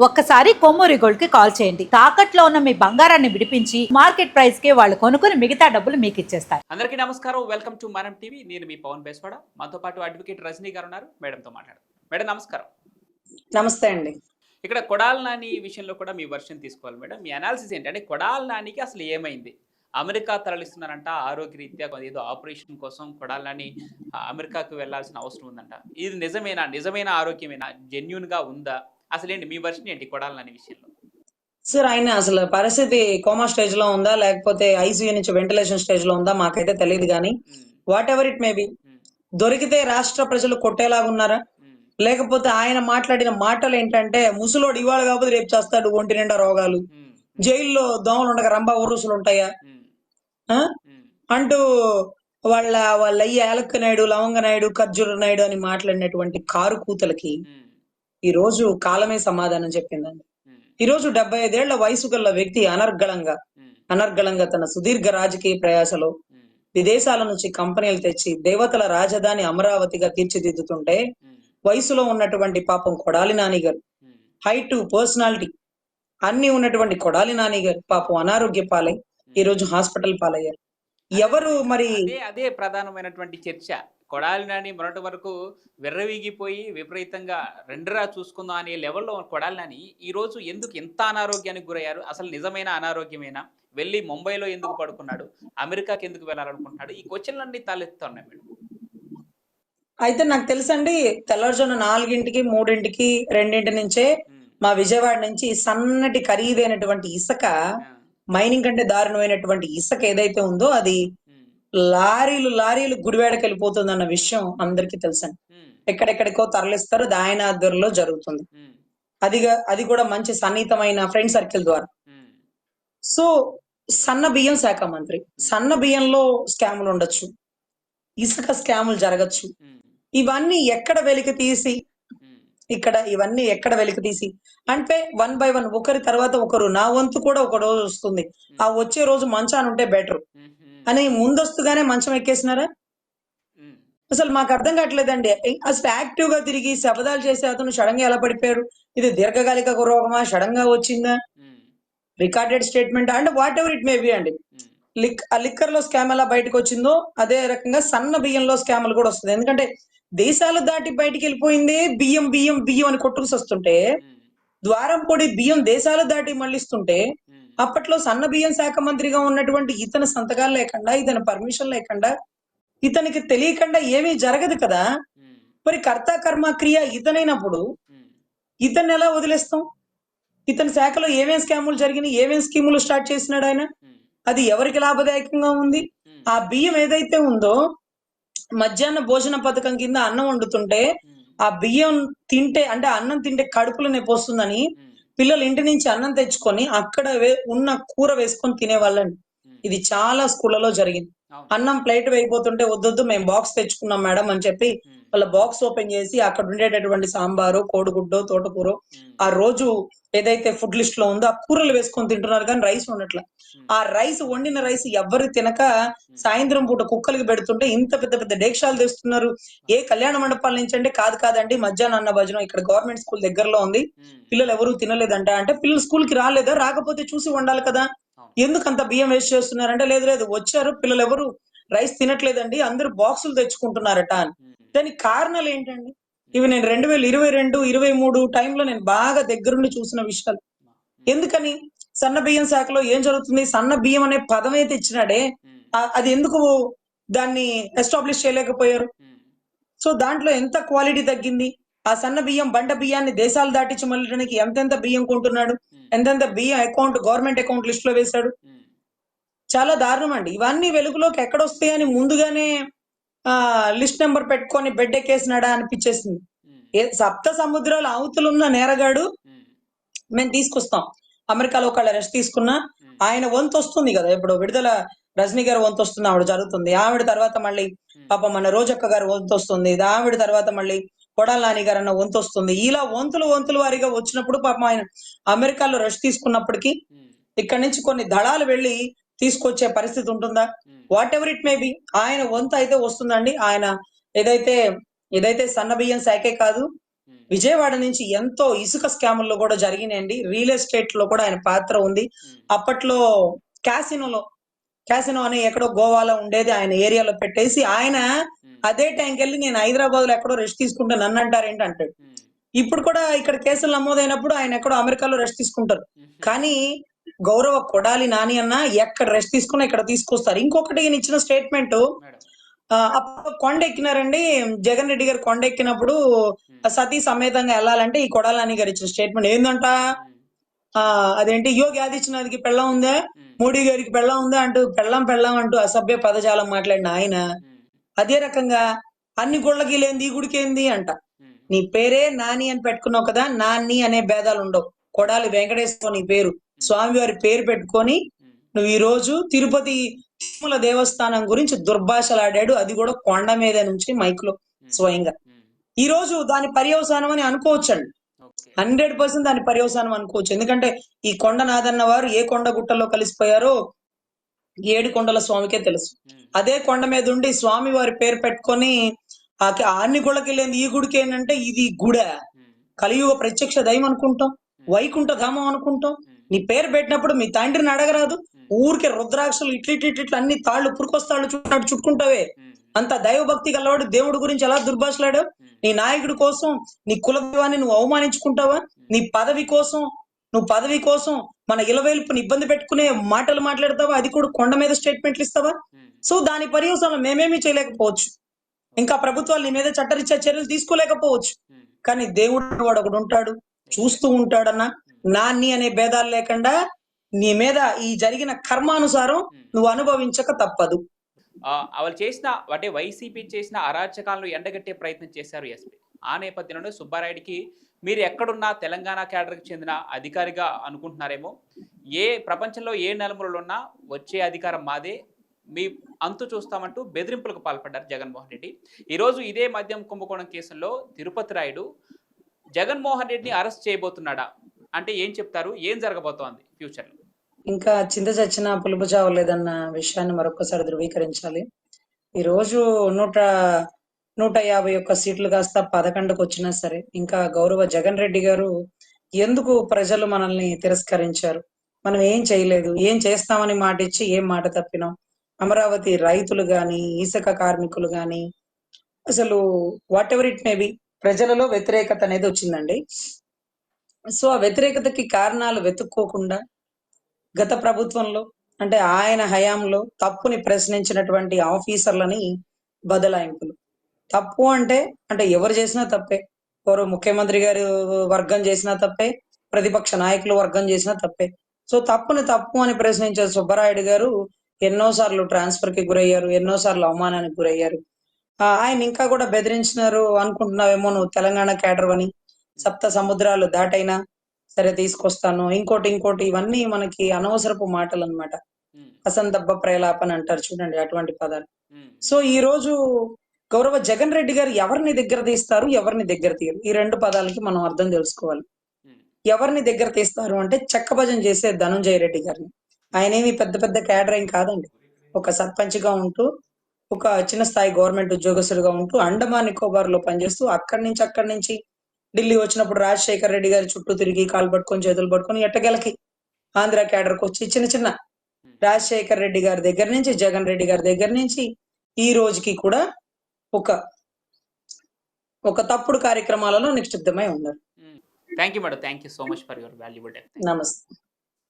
ఒక్కసారి కొమ్మూరి గోల్డ్ కి కాల్ చేయండి. తాకట్లో ఉన్న మీ బంగారాన్ని విడిపించి మార్కెట్ ప్రైస్ కి వాళ్ళు కొనుక్కుని మిగతా డబ్బులు మీకు ఇచ్చేస్తారు. అందరికీ నమస్కారం. వెల్కమ్ టు మనం టీవీ. నేను మీ పవన్ బేస్వాడ. మనతో పాటు అడ్వకేట్ రజనీ గారు ఉన్నారు. మేడంతో మాట్లాడు. మేడం నమస్కారం. నమస్తే అండి. ఇక్కడ కొడాలి నాని విషయంలో కూడా మీ వర్షన్ తీసుకోవాలి మేడం. మీ అనాలిసిస్ ఏంటి? అంటే కొడాలి నానికి అసలు ఏమైంది? అమెరికా తరలిస్తున్నారంట ఆరోగ్యరీత్యా ఏదో ఆపరేషన్ కోసం కొడాలి నాని అమెరికాకు వెళ్లాల్సిన అవసరం ఉందంట. ఇది నిజమేనా? నిజమైన ఆరోగ్యమేనా? జెన్యూన్ గా ఉందా? అసలు ఏంటి మీ వర్షన్ ఏంటి కొడాలి నాని విషయంలో? సార్, ఆయన అసలు పరిస్థితి కోమా స్టేజ్ లో ఉందా లేకపోతే ఐసీయూ నుంచి వెంటిలేషన్ స్టేజ్ లో ఉందా మాకైతే తెలియదు కానీ what ever it may be, దొరికితే రాష్ట్ర ప్రజలు కొట్టేలాగా ఉన్నారా, లేకపోతే ఆయన మాట్లాడిన మాటలు ఏంటంటే ముసలోడు ఇవాళ కాకపోతే రేపు చేస్తాడు, ఒంటి నిండా రోగాలు, జైల్లో దోమలు ఉండగా రంభా ఉరుసులు ఉంటాయా అంటూ వాళ్ళ అయ్యి యాలక్క నాయుడు, లవంగ నాయుడు, ఖర్జూర నాయుడు అని మాట్లాడినటువంటి కారు కూతలకి ఈ రోజు కాలమే సమాధానం చెప్పిందండి. ఈ రోజు 75 ఏళ్ల వయసు గల వ్యక్తి అనర్గళంగా తన సుదీర్ఘ రాజకీయ ప్రయాసలో విదేశాల నుంచి కంపెనీలు తెచ్చి దేవతల రాజధాని అమరావతిగా తీర్చిదిద్దుతుంటే వయసులో ఉన్నటువంటి పాపం కొడాలి నాని గారు, హైట్, పర్సనాలిటీ అన్ని ఉన్నటువంటి కొడాలి నాని గారు పాపం అనారోగ్య పాలై ఈ రోజు హాస్పిటల్ పాలయ్యారు. ఎవరు మరి అదే ప్రధానమైనటువంటి చర్చ. కొడాలి నాని మొన్నటి వరకు విర్రవీగిపోయి విపరీతంగా రెండురా చూసుకుందాం అనే లెవెల్లో కొడాలి నాని ఈ రోజు ఎందుకు ఎంత అనారోగ్యానికి గురయ్యారు? అసలు నిజమైన అనారోగ్యమేనా? వెళ్ళి ముంబైలో ఎందుకు పడుకున్నాడు? అమెరికాకి ఎందుకు వెళ్ళాలనుకుంటున్నాడు? ఈ క్వశ్చన్లన్నీ తలెత్తున్నాయి మేడం. అయితే నాకు తెలుసండి, తెల్లవారుజామున 4ంటికి 3ంటికి 2ంటి నుంచే మా విజయవాడ నుంచి సన్నటి ఖరీదైనటువంటి ఇసుక, మైనింగ్ కంటే దారుణమైనటువంటి ఇసుక ఏదైతే ఉందో అది లారీలు గుడివాడకి వెళ్ళిపోతుంది అన్న విషయం అందరికీ తెలుసండి. ఎక్కడెక్కడికో తరలిస్తారు, అది ఆయన ఆధ్వర్యంలో జరుగుతుంది. అది కూడా మంచి సన్నిహితమైన ఫ్రెండ్ సర్కిల్ ద్వారా. సో సన్న బియ్యం శాఖ మంత్రి, సన్న బియ్యంలో స్కాములు ఉండొచ్చు, ఇసుక స్కాములు జరగచ్చు. ఇవన్నీ ఎక్కడ వెలికి తీసి అంటే 1 by 1 ఒకరి తర్వాత ఒకరు, నా వంతు కూడా ఒక రోజు వస్తుంది, ఆ వచ్చే రోజు మంచాన ఉంటే బెటర్ అని ముందస్తుగానే మంచం ఎక్కేసినారా? అసలు మాకు అర్థం కావట్లేదండి. అసలు యాక్టివ్ గా తిరిగి శపథాలు చేసే అతను సడన్ గా ఎలా పడిపోయారు? ఇది దీర్ఘకాలిక రోగమా, సడన్ గా వచ్చిందా, రికార్డెడ్ స్టేట్మెంట్ అంటే what ever it may be అండి. లిక్కర్ లో స్కామ్ ఎలా బయటకు వచ్చిందో అదే రకంగా సన్న బియ్యంలో స్కామ్లు కూడా వస్తుంది. ఎందుకంటే దేశాలు దాటి బయటికి వెళ్ళిపోయిందే బియ్యం బియ్యం బియ్యం అని కొట్టుకుని వస్తుంటే, ద్వారం పొడి బియ్యం దేశాలు దాటి మళ్ళిస్తుంటే అప్పట్లో సన్న బియ్యం శాఖ మంత్రిగా ఉన్నటువంటి ఇతని సంతకాలు లేకుండా, ఇతని పర్మిషన్ లేకుండా, ఇతనికి తెలియకుండా ఏమీ జరగదు కదా. మరి కర్త కర్మ క్రియ ఇతనైనప్పుడు ఇతన్ని ఎలా వదిలేస్తాం? ఇతని శాఖలో ఏమేం స్కాములు జరిగినాయి, ఏమేం స్కీములు స్టార్ట్ చేసినాడు ఆయన, అది ఎవరికి లాభదాయకంగా ఉంది? ఆ బియ్యం ఏదైతే ఉందో మధ్యాహ్న భోజన పథకం కింద అన్నం వండుతుంటే ఆ బియ్యం తింటే, అంటే అన్నం తింటే కడుపులో నొప్పి వస్తుందని పిల్లలు ఇంటి నుంచి అన్నం తెచ్చుకొని అక్కడ ఉన్న కూర వేసుకొని తినేవాళ్ళండి. ఇది చాలా స్కూళ్ళలో జరిగింది. అన్నం ప్లేట్ వేయిపోతుంటే వద్దొద్దు మేము బాక్స్ తెచ్చుకున్నాం మేడం అని చెప్పి వాళ్ళ బాక్స్ ఓపెన్ చేసి అక్కడ ఉండేటటువంటి సాంబారు, కోడిగుడ్డో, తోటకూర ఆ రోజు ఏదైతే ఫుడ్ లిస్ట్ లో ఉందో ఆ కూరలు వేసుకొని తింటున్నారు కానీ రైస్ ఉండట్లా. ఆ రైస్, వండిన రైస్ ఎవ్వరు తినక సాయంత్రం పూట కుక్కలకి పెడుతుంటే ఇంత పెద్ద పెద్ద డేక్షాలు తెస్తున్నారు. ఏ కళ్యాణ మండపాల నుంచి అంటే కాదండి, మధ్యాహ్నం అన్న భోజనం ఇక్కడ గవర్నమెంట్ స్కూల్ దగ్గరలో ఉంది, పిల్లలు ఎవరు తినలేదంట. అంటే పిల్లలు స్కూల్ కి రాలేదా? రాకపోతే చూసి వండాలి కదా, ఎందుకు అంత బియ్యం వేస్ట్ చేస్తున్నారంటే లేదు వచ్చారు పిల్లలు ఎవరు రైస్ తినట్లేదండి, అందరూ బాక్సులు తెచ్చుకుంటున్నారట అని. దానికి కారణాలు ఏంటండి? ఇవి నేను 2022, 23 టైంలో నేను బాగా దగ్గరుండి చూసిన విషయాలు. ఎందుకని సన్న బియ్యం శాఖలో ఏం జరుగుతుంది? సన్న బియ్యం అనే పదమే తెచ్చినాడే, అది ఎందుకు దాన్ని ఎస్టాబ్లిష్ చేయలేకపోయారు? సో దాంట్లో ఎంత క్వాలిటీ తగ్గింది? ఆ సన్న బియ్యం, బండ బియ్యాన్ని దేశాలు దాటించి మళ్ళడానికి ఎంతెంత బియ్యం కొంటున్నాడు, ఎంతెంత బియ్యం గవర్నమెంట్ అకౌంట్ లిస్ట్ లో వేశాడు. చాలా దారుణం అండి. ఇవన్నీ వెలుగులోకి ఎక్కడొస్తాయని ముందుగానే లిస్ట్ నెంబర్ పెట్టుకొని బెడ్ ఎక్కేసినాడా అనిపించేసింది. సప్త సముద్రాల అవతలున్న నేరగాడు మేము తీసుకొస్తాం. అమెరికాలో ఒకళ్ళ రెస్ట్ తీసుకున్నా ఆయన వంతు వస్తుంది కదా. ఇప్పుడు విడుదల రజనీ గారు వంతు వస్తుంది, ఆవిడ జరుగుతుంది. ఆవిడ తర్వాత మళ్ళీ పాప మన రోజక్క గారు వంతు వస్తుంది. ఆవిడ తర్వాత మళ్ళీ కొడాలి నాని గారు అన్న వంతు వస్తుంది. ఇలా వంతులు వారిగా వచ్చినప్పుడు పాపం ఆయన అమెరికాలో రెస్ట్ తీసుకున్నప్పటికీ ఇక్కడి నుంచి కొన్ని దళాలు వెళ్ళి తీసుకొచ్చే పరిస్థితి ఉంటుందా? What ever it may be, ఆయన వంతు అయితే వస్తుందండి. ఆయన ఏదైతే సన్న బియ్యం శాఖే కాదు, విజయవాడ నుంచి ఎంతో ఇసుక స్కాముల్లో కూడా జరిగినాయండి. రియల్ ఎస్టేట్ లో కూడా ఆయన పాత్ర ఉంది. అప్పట్లో క్యాసినో అని ఎక్కడో గోవాలో ఉండేది, ఆయన ఏరియాలో పెట్టేసి ఆయన అదే టైంకి వెళ్ళి నేను హైదరాబాద్ లో ఎక్కడో రెస్ట్ తీసుకుంటా నన్ను అంటారేంటి అంటాడు. ఇప్పుడు కూడా ఇక్కడ కేసులు నమోదైనప్పుడు ఆయన ఎక్కడో అమెరికాలో రెస్ట్ తీసుకుంటారు. కానీ గౌరవ కొడాలి నాని అన్న ఎక్కడ రెస్ట్ తీసుకున్నా ఇక్కడ తీసుకొస్తారు. ఇంకొకటి ఈయన ఇచ్చిన స్టేట్మెంట్, అప్పుడు కొండ ఎక్కినారండి జగన్ రెడ్డి గారు. కొండ ఎక్కినప్పుడు సతీ సమేతంగా వెళ్ళాలంటే ఈ కొడాలి నాని గారు ఇచ్చిన స్టేట్మెంట్ ఏందంట, అదేంటి యోగి ఆదిత్యనాథ్కి పెళ్ళం ఉందా, మోడీ గారికి పెళ్ళం ఉందా అంటూ పెళ్ళం అంటూ అసభ్య పదజాలం మాట్లాడిన ఆయన అదే రకంగా అన్ని గుళ్ళకి లేనిది ఈ గుడికి ఏంది అంట. నీ పేరే నాని అని పెట్టుకున్నావు కదా, నాని అనే భేదాలు ఉండవు. కొడాలి వెంకటేశ్వర నీ పేరు, స్వామివారి పేరు పెట్టుకొని నువ్వు ఈ రోజు తిరుపతి తిరుమల దేవస్థానం గురించి దుర్భాషలాడాడు, అది కూడా కొండ మీద నుంచి మైక్ లో స్వయంగా. ఈ రోజు దాని పర్యవసానం అని అనుకోవచ్చండి, 100% దాని పర్యవసానం అనుకోవచ్చు. ఎందుకంటే ఈ కొండ నాదన్న వారు ఏ కొండ గుట్టల్లో కలిసిపోయారో 7 కొండల స్వామికే తెలుసు. అదే కొండ మీద ఉండి స్వామి వారి పేరు పెట్టుకొని అన్ని గుళ్ళకి లేని ఈ గుడికి ఏంటంటే ఇది గుడ, కలియుగ ప్రత్యక్ష దైవం అనుకుంటాం, వైకుంఠ ధామం అనుకుంటాం. నీ పేరు పెట్టినప్పుడు మీ తండ్రిని అడగరాదు, ఊరికే రుద్రాక్షలు ఇట్లిట్లు అన్ని తాళ్ళు పురుకొస్తాళ్ళు చుట్టుకుంటావే. అంత దైవభక్తి గలవాడు దేవుడి గురించి ఎలా దుర్భాషలాడావు? నీ నాయకుడి కోసం నీ కులదైవాన్ని నువ్వు అవమానించుకుంటావా? నీ పదవి కోసం మన ఇలవేల్పుని ఇబ్బంది పెట్టుకునే మాటలు మాట్లాడతావా? అది కూడా కొండ మీద స్టేట్మెంట్లు ఇస్తావా? సో దాని పర్యవసానం మేమేమీ చేయలేకపోవచ్చు, ఇంకా ప్రభుత్వాలు నీ మీద చట్టరీత్యా చర్యలు తీసుకోలేకపోవచ్చు. కానీ దేవుడు వాడు ఒకడు ఉంటాడు, చూస్తూ ఉంటాడన్న. నాన్ని అనే భేదాలు లేకుండా నీ మీద ఈ జరిగిన కర్మానుసారం నువ్వు అనుభవించక తప్పదు. వాళ్ళు చేసిన అంటే వైసీపీ చేసిన అరాచకాలను ఎండగట్టే ప్రయత్నం చేశారు ఎస్పీ. ఆ నేపథ్యంలోనే సుబ్బారాయుడికి మీరు ఎక్కడున్నా తెలంగాణ క్యాడర్కి చెందిన అధికారిగా అనుకుంటున్నారేమో, ఏ ప్రపంచంలో ఏ నలుమూలలో ఉన్నా వచ్చే అధికారం మాదే, మీ అంతు చూస్తామంటూ బెదిరింపులకు పాల్పడ్డారు జగన్మోహన్ రెడ్డి. ఈరోజు ఇదే మద్యం కుంభకోణం కేసులో తిరుపతి రాయుడు జగన్మోహన్ రెడ్డిని అరెస్ట్ చేయబోతున్నాడా అంటే ఏం చెప్తారు? ఏం జరగబోతోంది ఫ్యూచర్లో? ఇంకా చింత చచ్చిన పులుపు చావలేదన్న విషయాన్ని మరొకసారి ధృవీకరించాలి. ఈ రోజు 151 సీట్లు కాస్త 11కు వచ్చినా సరే ఇంకా గౌరవ జగన్ రెడ్డి గారు ఎందుకు ప్రజలు మనల్ని తిరస్కరించారు, మనం ఏం చేయలేదు, ఏం చేస్తామని మాట ఇచ్చి ఏం మాట తప్పినాం, అమరావతి రైతులు గాని ఇసుక కార్మికులు గాని అసలు what ever it may be ప్రజలలో వ్యతిరేకత అనేది వచ్చిందండి. సో ఆ వ్యతిరేకతకి కారణాలు వెతుక్కోకుండా గత ప్రభుత్వంలో అంటే ఆయన హయాంలో తప్పుని ప్రశ్నించినటువంటి ఆఫీసర్లని బదలాయింపులు. తప్పు అంటే ఎవరు చేసినా తప్పే, ఎవరు ముఖ్యమంత్రి గారు వర్గం చేసినా తప్పే, ప్రతిపక్ష నాయకులు వర్గం చేసినా తప్పే. సో తప్పుని తప్పు అని ప్రశ్నించే సుబ్బరాయుడు గారు ఎన్నోసార్లు ట్రాన్స్ఫర్ కి గురయ్యారు, ఎన్నోసార్లు అవమానానికి గురయ్యారు. ఆయన ఇంకా కూడా బెదిరించినారు అనుకుంటున్నావేమో నువ్వు తెలంగాణ క్యాడర్ అని, సప్త సముద్రాలు దాటైనా సరే తీసుకొస్తాను, ఇంకోటి ఇవన్నీ మనకి అనవసరపు మాటలు అన్నమాట. అసందర్భ ప్రలాపన అంటారు చూడండి, అటువంటి పదాలు. సో ఈ రోజు గౌరవ జగన్ రెడ్డి గారు ఎవరిని దగ్గర తీస్తారు, ఎవరిని దగ్గర తీయరు, ఈ 2 పదాలకి మనం అర్థం తెలుసుకోవాలి. ఎవరిని దగ్గర తీస్తారు అంటే చెక్కభజన చేసే ధనంజయ రెడ్డి గారిని. ఆయనేమి పెద్ద క్యాడర్ ఏం కాదండి, ఒక సర్పంచ్ గా ఉంటూ ఒక చిన్న స్థాయి గవర్నమెంట్ ఉద్యోగస్తుడిగా ఉంటూ అండమాన్ నికోబార్ లో పనిచేస్తూ అక్కడి నుంచి ఢిల్లీ వచ్చినప్పుడు రాజశేఖర్ రెడ్డి గారి చుట్టూ తిరిగి కాలు పట్టుకొని చేతులు పట్టుకొని ఎట్టగెలకి ఆంధ్ర క్యాడర్కి వచ్చి చిన్న రాజశేఖర్ రెడ్డి గారి దగ్గర నుంచి జగన్ రెడ్డి గారి దగ్గర నుంచి ఈ రోజుకి కూడా ఒక తప్పుడు కార్యక్రమాలలో నిక్షిప్తమై ఉన్నారు. Thank you madam, thank you so much for your valuable time. నమస్తే.